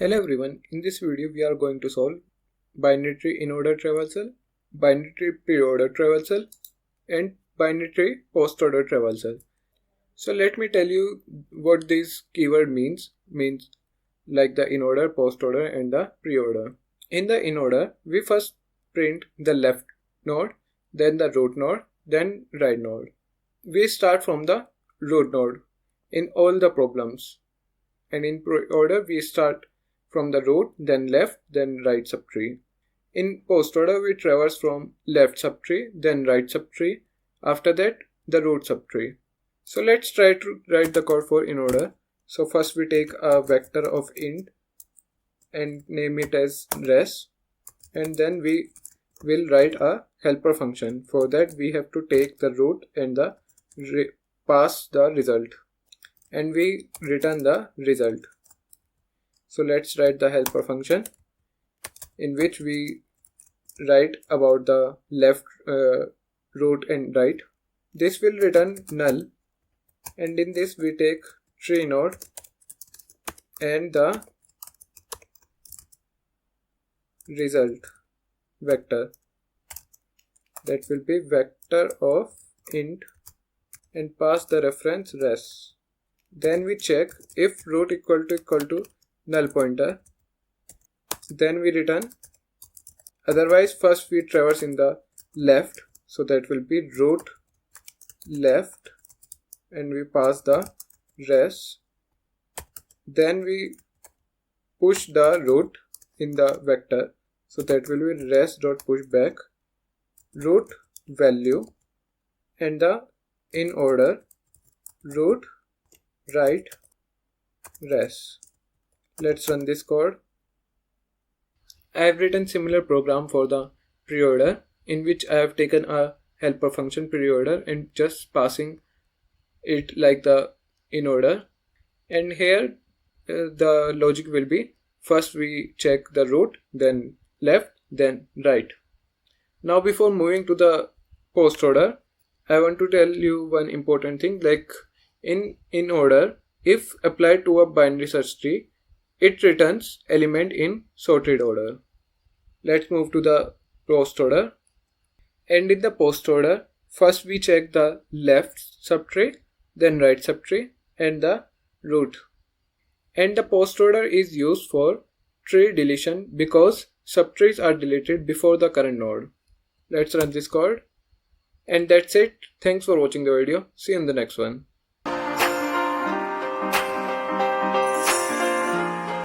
Hello everyone, in this video we are going to solve binary tree Inorder Traversal, binary tree Preorder Traversal and binary tree Postorder Traversal. So let me tell you what this keyword means like the Inorder, Postorder and the Preorder. In the Inorder, we first print the left node, then the root node, then right node. We start from the root node in all the problems, and in Preorder we start from the root, then left, then right subtree. In Postorder, we traverse from left subtree, then right subtree, after that the root subtree. So let's try to write the code for Inorder. So first we take a vector of int and name it as res, and then we will write a helper function. For that we have to take the root and pass the result, and we return the result. So let's write the helper function in which we write about the left, root and right. This will return null, and in this we take tree node and the result vector, that will be vector of int, and pass the reference res. Then we check if root equal to null pointer, then we return. Otherwise first we traverse in the left, so that will be root left, and we pass the res. Then we push the root in the vector, so that will be res dot push back root value, and the in order root right res. Let's run this code. I have written similar program for the preorder, in which I have taken a helper function preorder and just passing it like the Inorder. And here the logic will be first we check the root, then left, then right. Now before moving to the postorder, I want to tell you one important thing, like in Inorder, if applied to a binary search tree, it returns element in sorted order. Let's move to the postorder. And in the postorder, first we check the left subtree, then right subtree and the root. And the postorder is used for tree deletion because subtrees are deleted before the current node. Let's run this code. And that's it. Thanks for watching the video. See you in the next one.